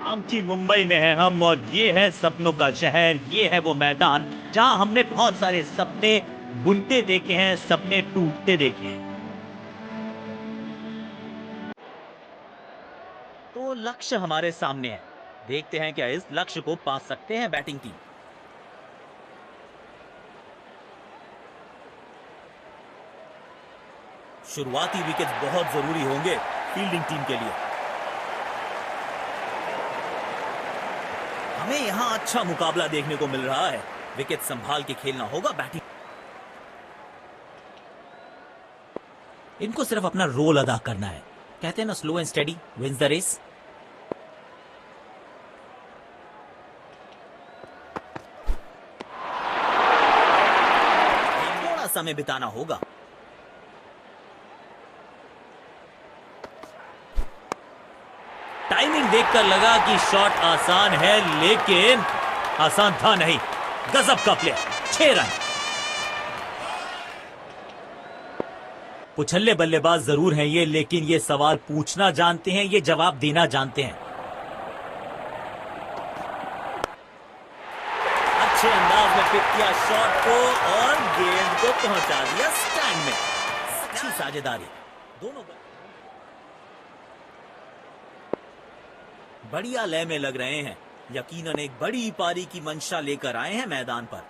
हम थी मुंबई में है हम, और ये है सपनों का शहर, ये है वो मैदान जहां हमने बहुत सारे सपने बुनते देखे हैं, सपने टूटते देखे हैं। तो लक्ष्य हमारे सामने है, देखते हैं क्या इस लक्ष्य को पा सकते हैं बैटिंग टीम। शुरुआती विकेट बहुत जरूरी होंगे फील्डिंग टीम के लिए। हमें यहां अच्छा मुकाबला देखने को मिल रहा है, विकेट संभाल के खेलना होगा बैटिंग। इनको सिर्फ अपना रोल अदा करना है, कहते हैं ना slow and steady wins the race. थोड़ा समय बिताना होगा। टाइमिंग देखकर लगा कि शॉट आसान है, लेकिन आसान था नहीं। गजब का प्ले, 6 रन। कुछल्ले बल्लेबाज जरूर हैं ये, लेकिन ये सवाल पूछना जानते हैं, ये जवाब देना जानते हैं। अच्छे अंदाज में पिक किया शॉट को और गेंद को पहुंचा दिया स्टैंड में। अच्छी साझेदारी दोनों। बढ़िया लय में लग रहे हैं, यकीनन एक बड़ी पारी की मंशा लेकर आए हैं मैदान पर।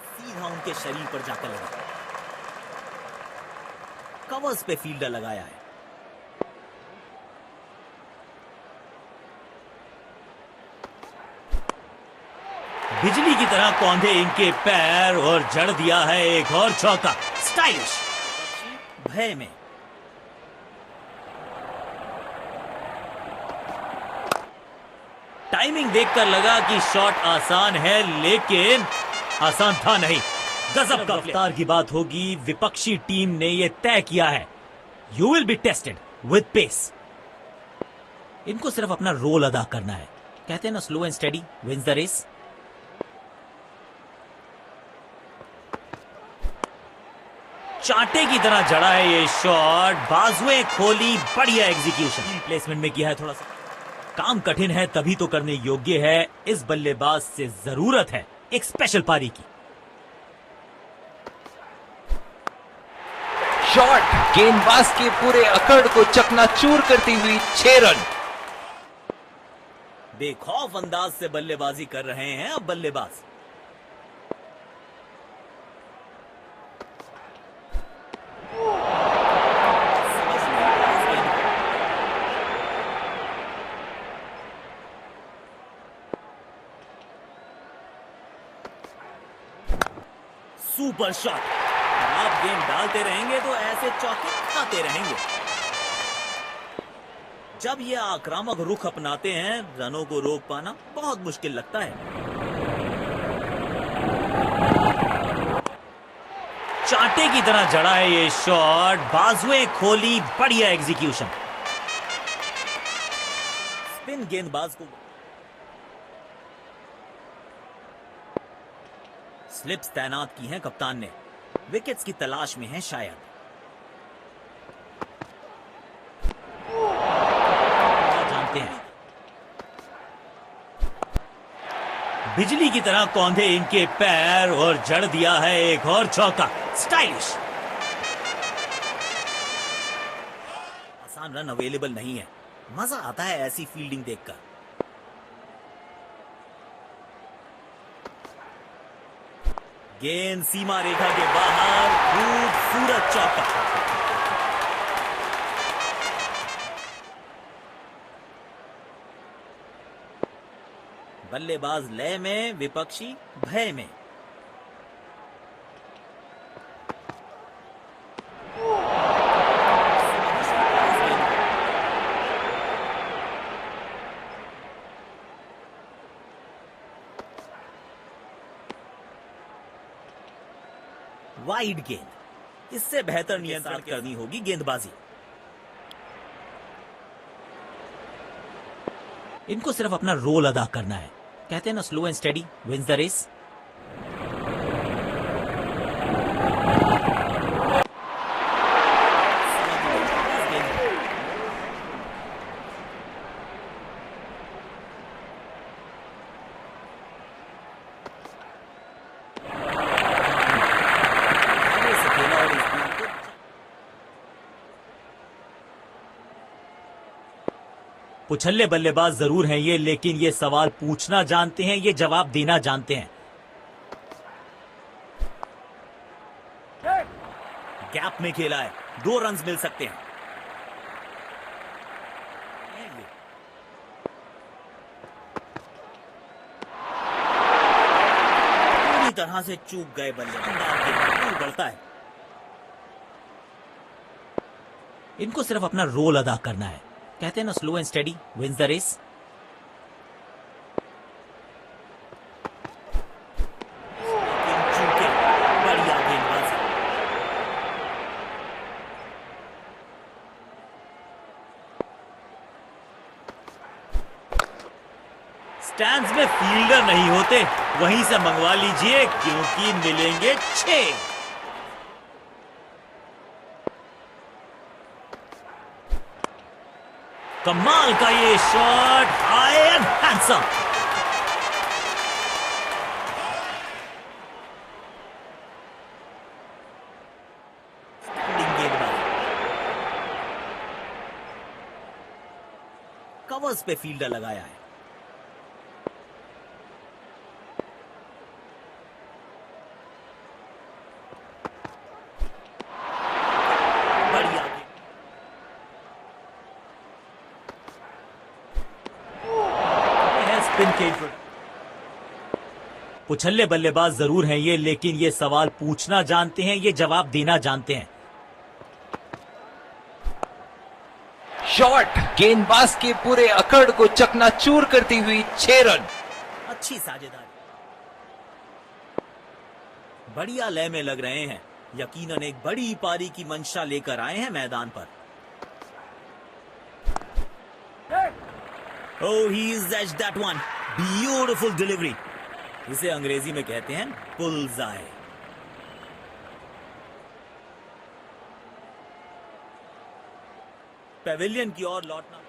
सीधा उनके शरीर पर जाकर लगा। कवर्स पे फील्डर लगाया है। बिजली की तरह कौंधे इनके पैर और जड़ दिया है एक और चौका। स्टाइलिश भय में। टाइमिंग देखकर लगा कि शॉट आसान है, लेकिन आसान था नहीं। गजब का रफ्तार की बात होगी, विपक्षी टीम ने यह तय किया है। You will be tested with pace. इनको सिर्फ अपना रोल अदा करना है, कहते हैं ना slow and steady wins the race. चांटे की तरह जड़ा है ये शॉट, बाजुएं खोली, बढ़िया एग्जीक्यूशन। प्लेसमेंट में किया है, थोड़ा सा काम कठिन है तभी तो करने योग्य है। इस बल्लेबाज से जरूरत है एक स्पेशल पारी की। शॉट गेंदबाज के पूरे अकड़ को चकनाचूर करती हुई 6 रन। बेखौफ अंदाज से बल्लेबाजी कर रहे हैं अब बल्लेबाज। Super shot. आप गेंद डालते रहेंगे तो ऐसे चौके खाते रहेंगे। जब ये आक्रामक रुख अपनाते हैं, रनों को रोक पाना बहुत मुश्किल लगता है। चांटे की तरह जड़ा है ये शॉट, बाजुएं खोली, बढ़िया एग्जीक्यूशन। स्पिन गेंदबाज को स्लिप्स तैनात की हैं कप्तान ने, विकेट्स की तलाश में है शायद। जानते हैं बिजली की तरह कौंधे इनके पैर और जड़ दिया है एक और चौका। स्टाइलिश। आसान रन अवेलेबल नहीं है, मजा आता है ऐसी फील्डिंग देखकर। गेंद सीमा रेखा के बाहर, खूबसूरत चौका। बल्लेबाज लय में, विपक्षी भय में। वाइड गेंद, इससे बेहतर नियंत्रण करनी होगी गेंदबाजी। इनको सिर्फ अपना रोल अदा करना है, कहते हैं ना slow and steady wins the race. कुछल्ले बल्लेबाज जरूर हैं ये, लेकिन ये सवाल पूछना जानते हैं, ये जवाब देना जानते हैं। गैप में खेला है, 2 रन मिल सकते हैं। पूरी तरह से चूक गए बल्लेबाज, बढ़ता है। इनको सिर्फ अपना रोल अदा करना है। कहते हैं ना, slow and steady wins the race. बढ़िया गेंदबाज। स्टैंड्स में फील्डर नहीं होते, वहीं से मंगवा लीजिए, क्योंकि मिलेंगे 6। कमाल का ये shot, high and handsome. Covers पे फील्डर लगाया है। बढ़िया कुछल्ले बल्लेबाज जरूर हैं ये, लेकिन ये सवाल पूछना जानते हैं, ये जवाब देना जानते हैं। शॉट गेंदबाज के पूरे अकड़ को चकनाचूर करती हुई 6 रन। अच्छी साझेदारी, बढ़िया लय में लग रहे हैं। यकीनन एक बड़ी पारी की मंशा लेकर आए हैं मैदान पर। Oh, he's edged that one. Beautiful delivery. इसे अंग्रेजी में कहते हैं बुल्सआई। पेविलियन की ओर लौटना।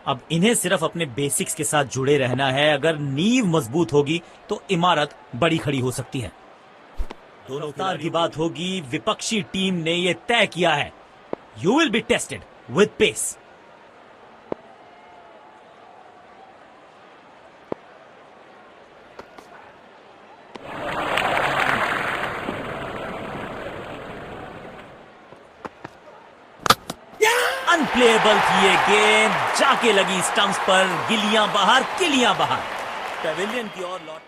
अब इन्हें सिर्फ अपने बेसिक्स के साथ जुड़े रहना है। अगर नींव मजबूत होगी तो इमारत बड़ी खड़ी हो सकती है। दोनों तार की बात होगी, विपक्षी टीम ने यह तय किया है, you will be tested with pace. Unplayable थी ये गेंद, जाके लगी स्टंप्स पर, गिलियां बाहर, किलियां बाहर। पेविलियन की ओर लौटना।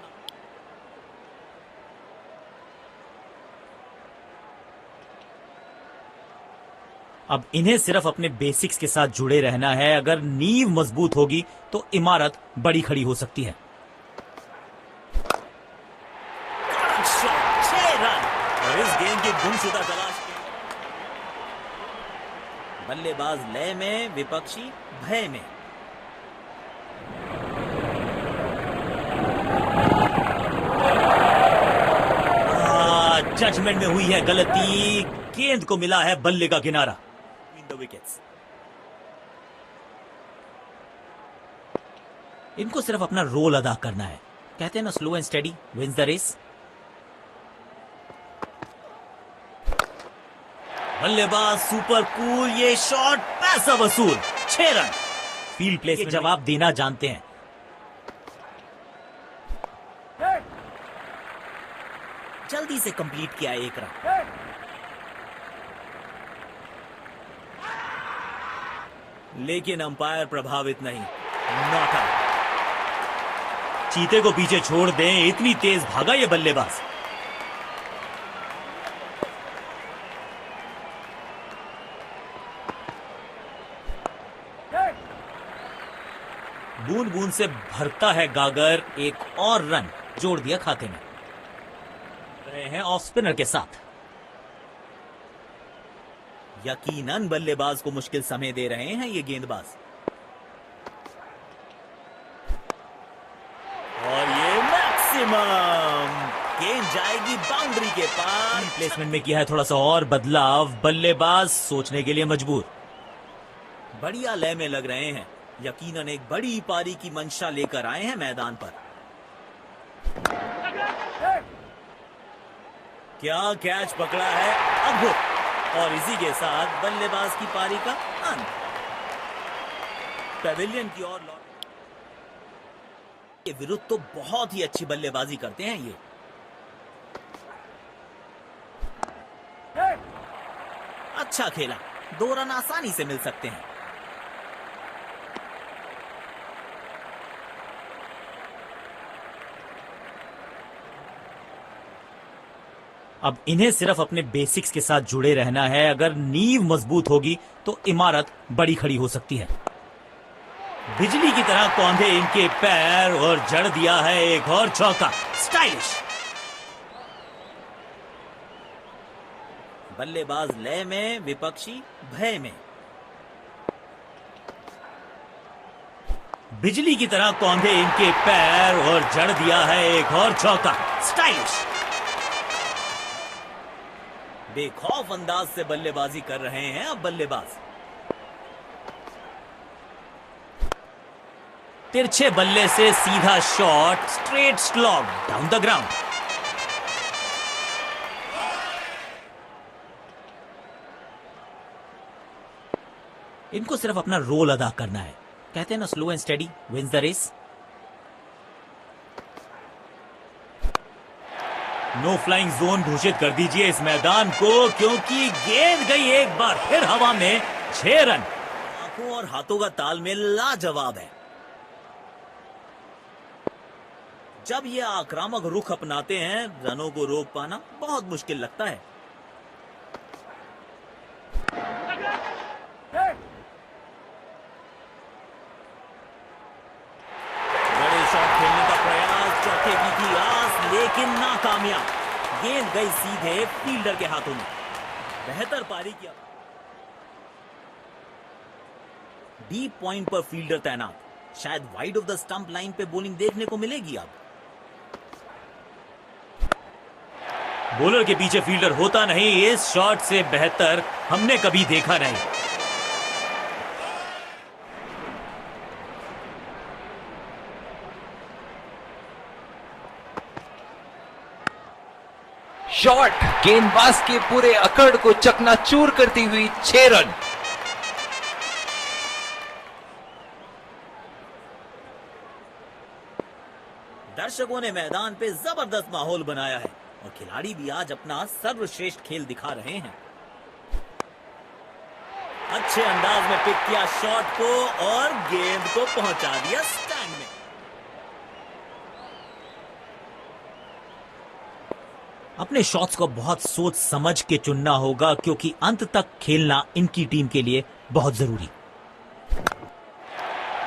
अब इन्हें सिर्फ अपने बेसिक्स के साथ जुड़े रहना है। अगर नींव मजबूत होगी तो इमारत बड़ी खड़ी हो सकती है। 6 रन और इस गेंद की गुमशुदा तलाश के बल्लेबाज लय में, विपक्षी भय में। जजमेंट में हुई है गलती, गेंद को मिला है बल्ले का किनारा। विकेट्स। इनको सिर्फ अपना रोल अदा करना है। कहते हैं ना, slow and steady wins the race. बल्लेबाज सुपर कूल, ये शॉट पैसा वसूल। 6 रन। फील्ड प्लेस के जवाब देना जानते हैं। जल्दी से कंप्लीट किया 1 रन। लेकिन अंपायर प्रभावित नहीं, नॉट आउट। चीते को पीछे छोड़ दें, इतनी तेज भागा ये बल्लेबाज। बूंद बूंद से भरता है गागर, एक और रन जोड़ दिया खाते में। रहे हैं ऑफ स्पिनर के साथ। यकीनन बल्लेबाज को मुश्किल समय दे रहे हैं ये गेंदबाज। और ये मैक्सिमम, गेंद जाएगी बाउंड्री के पार। प्लेसमेंट में किया है थोड़ा सा और बदलाव, बल्लेबाज सोचने के लिए मजबूर। बढ़िया लय में लग रहे हैं। यकीनन एक बड़ी पारी की मंशा लेकर आए हैं मैदान पर। क्या कैच पकड़ा है, अद्भुत। और इसी के साथ बल्लेबाज की पारी का अंत। पेविलियन की ओर लौट के विरुद्ध तो बहुत ही अच्छी बल्लेबाजी करते हैं ये। अच्छा खेला, 2 रन आसानी से मिल सकते हैं। अब इन्हें सिर्फ अपने बेसिक्स के साथ जुड़े रहना है। अगर नींव मजबूत होगी तो इमारत बड़ी खड़ी हो सकती है। बिजली की तरह कौंधे इनके पैर और जड़ दिया है एक और चौका। स्टाइलिश। बल्लेबाज लय में, विपक्षी भय में। बिजली की तरह कौंधे इनके पैर और जड़ दिया है एक और चौका। स्टाइलिश। बेखौफ अंदाज से बल्लेबाजी कर रहे हैं अब बल्लेबाज। तिरछे बल्ले से सीधा shot, straight slog down the ground. इनको सिर्फ अपना रोल अदा करना है। कहते हैं ना, slow and steady wins the race. No flying zone घोषित कर दीजिए इस मैदान को, क्योंकि गेंद गई एक बार फिर हवा में। 6 रन। आंखों और हाथों का तालमेल लाजवाब है। जब ये आक्रामक रुख अपनाते हैं, रनों को रोक पाना बहुत मुश्किल लगता है। बड़े शॉट खेलने का प्रयास, चौथे की थी आस, लेकिन नाकामयाब। गेंद गई सीधे फील्डर के हाथों में। बेहतर पारी किया। डीप पॉइंट पर फील्डर तैनात। शायद wide of the stump line पे बॉलिंग देखने को मिलेगी अब। बॉलर के पीछे फील्डर होता नहीं, इस शॉट से बेहतर हमने कभी देखा नहीं। शॉट गेंदबाज के पूरे अकड़ को चकनाचूर करती हुई 6 रन। दर्शकों ने मैदान पे जबरदस्त माहौल बनाया है और खिलाड़ी भी आज अपना सर्वश्रेष्ठ खेल दिखा रहे हैं। अच्छे अंदाज में पिक किया शॉट को और गेंद को पहुंचा दिया स्टैंड में। अपने शॉट्स को बहुत सोच समझ के चुनना होगा, क्योंकि अंत तक खेलना इनकी टीम के लिए बहुत जरूरी।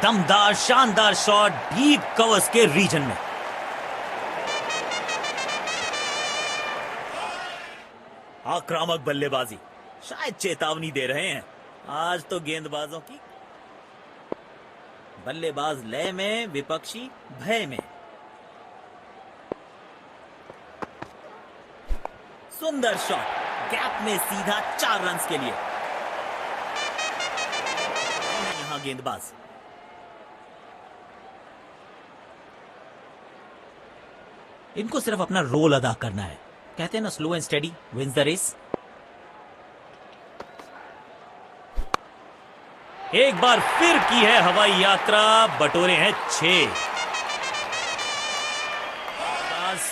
दमदार शानदार शॉट डीप कवर्स के रीजन में। आक्रामक बल्लेबाजी, शायद चेतावनी दे रहे हैं। आज तो गेंदबाजों की। बल्लेबाज लय में, विपक्षी भय में। सुंदर शॉट, गैप में सीधा 4 रन के लिए। यहां गेंदबाज। इनको सिर्फ अपना रोल अदा करना है। कहते हैं ना, slow and steady wins the race. एक बार फिर की है हवाई यात्रा, बटोरे हैं 6।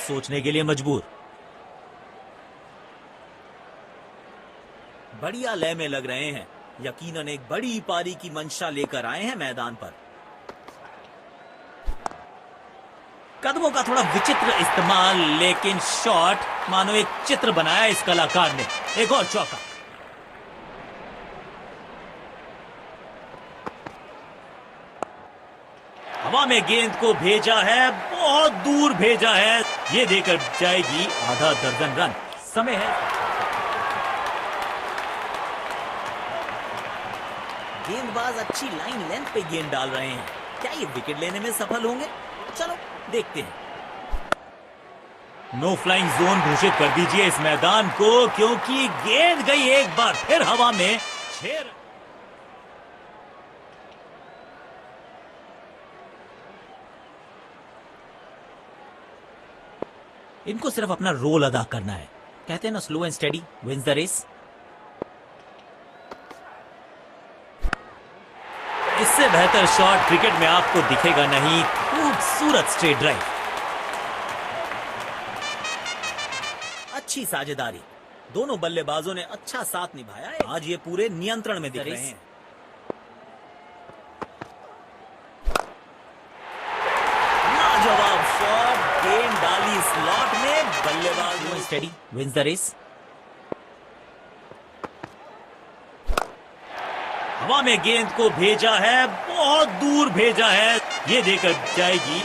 सोचने के लिए मजबूर। बढ़िया लय में लग रहे हैं। यकीनन एक बड़ी पारी की मंशा लेकर आए हैं मैदान पर। कदमों का थोड़ा विचित्र इस्तेमाल, लेकिन शॉट मानो एक चित्र बनाया इस कलाकार ने। एक और चौका। हवा में गेंद को भेजा है, बहुत दूर भेजा है। ये देकर जाएगी आधा दर्जन रन। समय है। गेंदबाज अच्छी लाइन लेंथ पे गेंद डाल रहे हैं। क्या ये विकेट लेने में सफल होंगे? चलो देखते हैं। नो फ्लाइंग जोन घोषित कर दीजिए इस मैदान को, क्योंकि गेंद गई एक बार फिर हवा में। 6 रन। इनको सिर्फ अपना रोल अदा करना है। कहते हैं ना, slow and steady wins the race. इससे बेहतर शॉट क्रिकेट में आपको दिखेगा नहीं। खूबसूरत स्ट्रेट ड्राइव, अच्छी साझेदारी, दोनों बल्लेबाजों ने अच्छा साथ निभाया है। आज ये पूरे नियंत्रण में दिख रहे हैं। लाजवाब शॉट, गेंद डाली स्लॉट में, बल्लेबाज स्टेडी विंस द रेस। हवा में गेंद को भेजा है, बहुत दूर भेजा है, ये देकर जाएगी।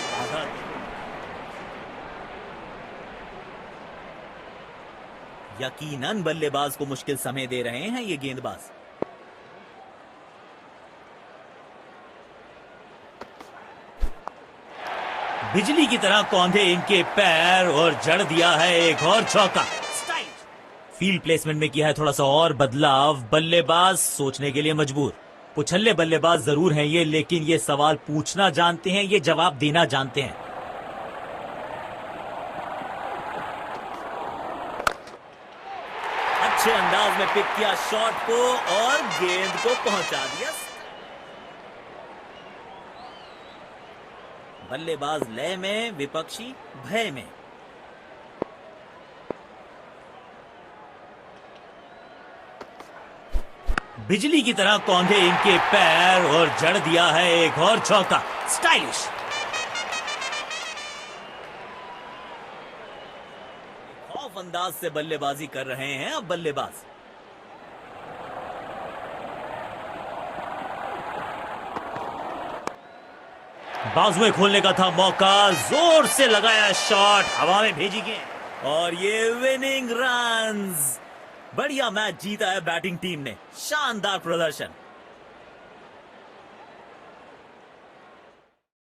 यकीनन बल्लेबाज को मुश्किल समय दे रहे हैं ये गेंदबाज। बिजली की तरह कौंधे इनके पैर और जड़ दिया है एक और चौका। फील्ड प्लेसमेंट में किया है थोड़ा सा और बदलाव। बल्लेबाज सोचने के लिए मजबूर। उछल्ले बल्लेबाज जरूर हैं ये, लेकिन ये सवाल पूछना जानते हैं, ये जवाब देना जानते हैं। अच्छे अंदाज में पिक किया शॉट को और गेंद को पहुंचा दिया। बल्लेबाज लय में, विपक्षी भय में। बिजली की तरह कौंधे इनके पैर और जड़ दिया है एक और चौका। स्टाइलिश, खौफ अंदाज से बल्लेबाजी कर रहे हैं अब बल्लेबाज। बाजुएं खोलने का था मौका, जोर से लगाया शॉट, हवा में भेजी गेंद और ये विनिंग रन्स। बढ़िया मैच जीता है बैटिंग टीम ने, शानदार प्रदर्शन।